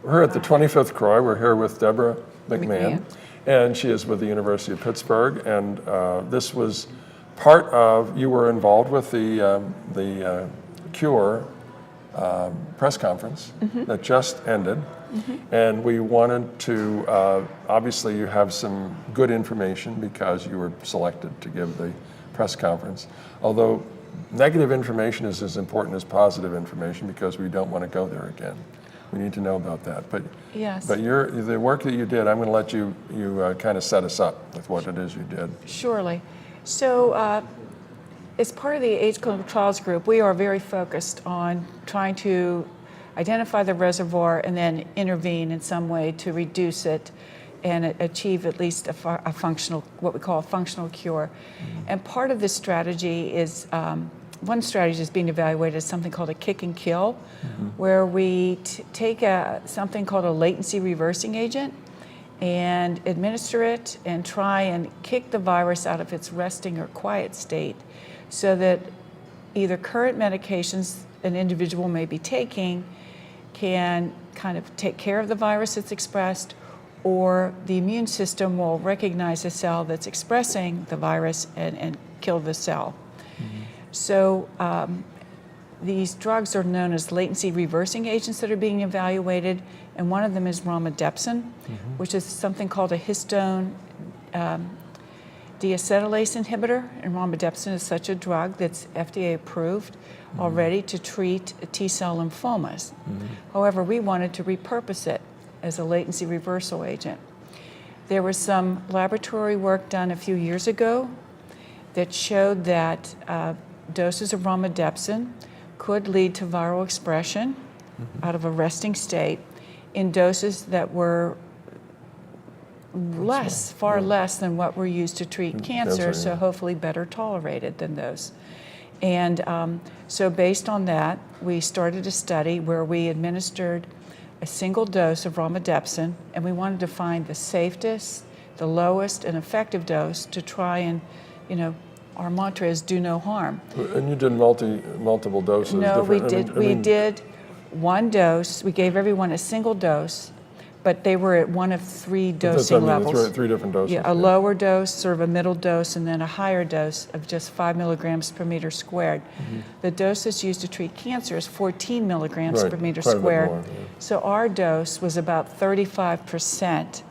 We're at the 25th CROI. We're here with Deborah McMahon, and she is with the University of Pittsburgh. And this was part of, you were involved with the CURE press conference that just ended. And we wanted to, obviously you have some good information because you were selected to give the press conference. Although negative information is as important as positive information because we don't want to go there again. We need to know about that. But yes. But the work that you did, I'm going to let you kind of set us up with what it is you did. Surely. So as part of the AIDS Clinical Trials Group, we are very focused on trying to identify the reservoir and then intervene in some way to reduce it and achieve at least a functional, what we call a functional cure. And part of this strategy is, one strategy is being evaluated as something called a kick and kill, where we take something called a latency reversing agent and administer it and try and kick the virus out of its resting or quiet state so that either current medications an individual may be taking can kind of take care of the virus that's expressed, or the immune system will recognize a cell that's expressing the virus and kill the cell. So these drugs are known as latency reversing agents that are being evaluated, and one of them is romidepsin, which is something called a histone deacetylase inhibitor, and romidepsin is such a drug that's FDA approved already to treat T-cell lymphomas. However, we wanted to repurpose it as a latency reversal agent. There was some laboratory work done a few years ago that showed that doses of romidepsin could lead to viral expression out of a resting state in doses that were far less than what were used to treat cancer, so hopefully better tolerated than those. And so based on that, we started a study where we administered a single dose of romidepsin, and we wanted to find the safest, the lowest, and effective dose to try and, our mantra is do no harm. And you did multiple doses? No, we did one dose. We gave everyone a single dose, but they were at one of three dosing levels. Three different doses. Yeah, a lower dose, sort of a middle dose, and then a higher dose of just 5 milligrams per meter squared. The dose that's used to treat cancer is 14 milligrams per meter squared. More, So our dose was about 35%,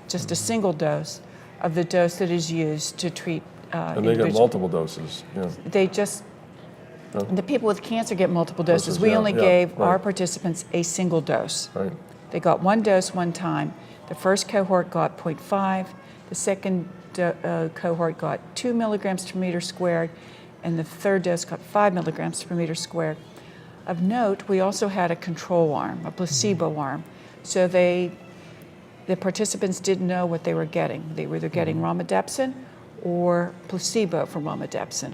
just a single dose, of the dose that is used to treat and they get multiple doses. Yeah. They just, the people with cancer get multiple doses. We only gave our participants a single dose. Right. They got one dose one time. The first cohort got 0.5. The second cohort got 2 milligrams per meter squared, and the third dose got 5 milligrams per meter squared. Of note, we also had a control arm, a placebo arm. So the participants didn't know what they were getting. They were either getting romidepsin or placebo from romidepsin.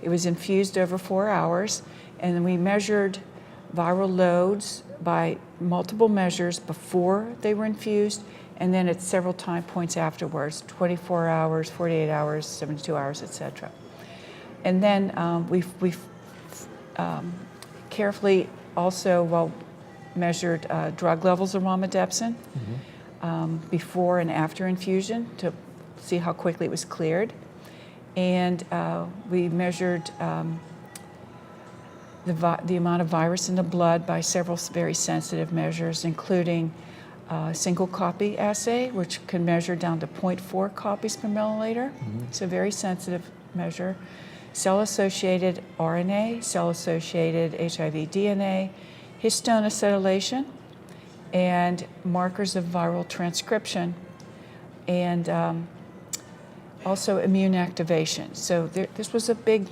It was infused over 4 hours, and then we measured viral loads by multiple measures before they were infused, and then at several time points afterwards, 24 hours, 48 hours, 72 hours, etc. And then we've carefully also measured drug levels of romidepsin before and after infusion to see how quickly it was cleared. And we measured the amount of virus in the blood by several very sensitive measures, including single copy assay, which can measure down to 0.4 copies per milliliter. It's a very sensitive measure. Cell-associated RNA, cell-associated HIV DNA, histone acetylation, and markers of viral transcription, and also immune activation. So this was a big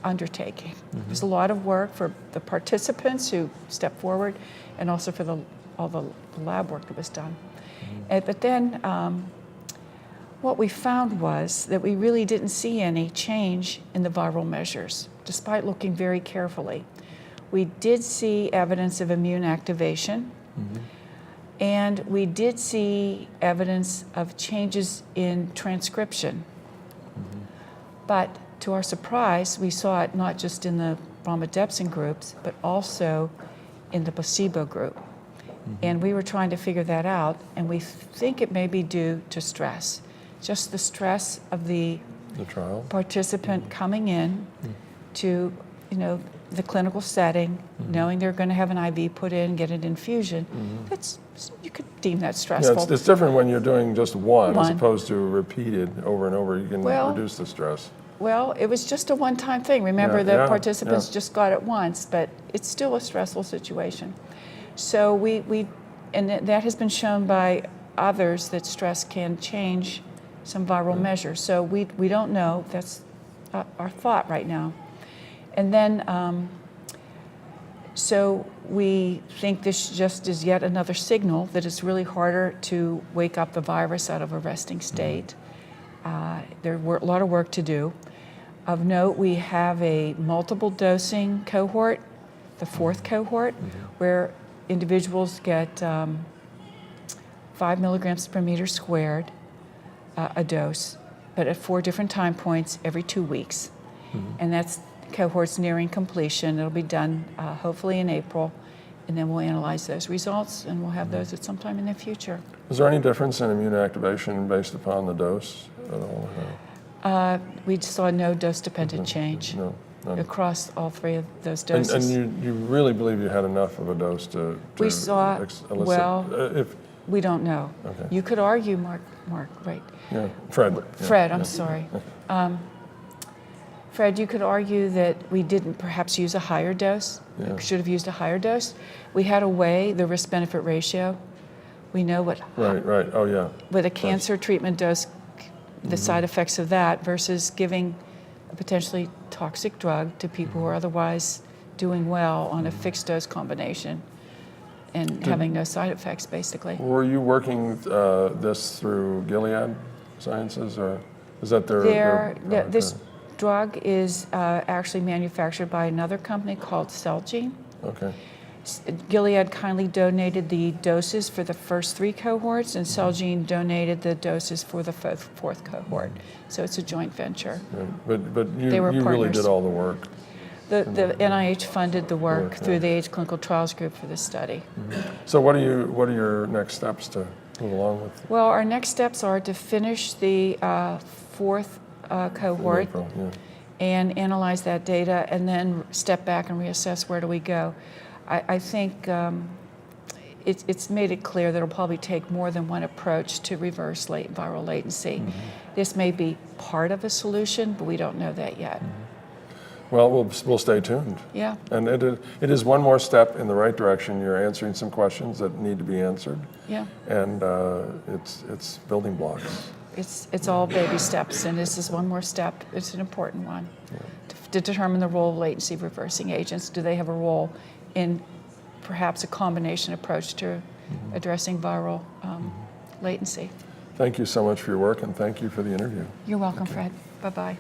undertaking. There's a lot of work for the participants who stepped forward, and also for all the lab work that was done. But then what we found was that we really didn't see any change in the viral measures, despite looking very carefully. We did see evidence of immune activation, and we did see evidence of changes in transcription. But to our surprise, we saw it not just in the romidepsin groups, but also in the placebo group. And we were trying to figure that out, and we think it may be due to stress. Just the stress of the trial participant coming in to, the clinical setting, knowing they're going to have an IV put in, get an infusion. You could deem that stressful. Yeah, it's different when you're doing just one as One. opposed to repeated over and over. You can Well, reduce the stress. Well, it was just a one-time thing. Remember, Yeah, the yeah, participants yeah. just got it once, but it's still a stressful situation. So and that has been shown by others that stress can change some viral measures. So we don't know. That's our thought right now. And then, so we think this just is yet another signal that it's really harder to wake up the virus out of a resting state. There were a lot of work to do. Of note, we have a multiple dosing cohort, the fourth cohort, where individuals get 5 milligrams per meter squared, a dose, but at 4 different time points every 2 weeks. And that's cohort's nearing completion. It'll be done hopefully in April, and then we'll analyze those results, and we'll have those at some time in the future. Is there any difference in immune activation based upon the dose at all? We saw no dose-dependent change No. None. across all 3 of those And doses. you really believe you had enough of a dose to We saw, elicit? well, if we don't know. Okay. You could argue, Mark, right? yeah, Fred. Yeah, Fred, I'm yeah. sorry. Fred, you could argue that we didn't perhaps use a higher dose. Yeah. We should have used a higher dose. We had to weigh the risk-benefit ratio. We know what Right. Oh yeah. with a cancer treatment dose, the side effects of that versus giving a potentially toxic drug to people who are otherwise doing well on a fixed dose combination and having no side effects, basically. Were you working this through Gilead Sciences, or is that their product, This or- drug is actually manufactured by another company called Celgene. Okay. Gilead kindly donated the doses for the first 3 cohorts, and Celgene donated the doses for the 4th cohort. So it's a joint venture. Right. But you They were really partners. did all the work. The NIH funded the work Work, through yeah. the AIDS Clinical Trials Group for this study. So what are your next steps to move along with? Well, our next steps are to finish the 4th cohort April, yeah. and analyze that data, and then step back and reassess where do we go. I think it's made it clear that it'll probably take more than one approach to reverse viral latency. This may be part of a solution, but we don't know that yet. Well, we'll stay tuned. Yeah. And it is one more step in the right direction. You're answering some questions that need to be answered. Yeah. And it's building blocks. It's all baby steps, and this is one more step. It's an important one to determine the role of latency reversing agents. Do they have a role in perhaps a combination approach to addressing viral latency? Thank you so much for your work, and thank you for the interview. You're welcome, Fred. Bye-bye.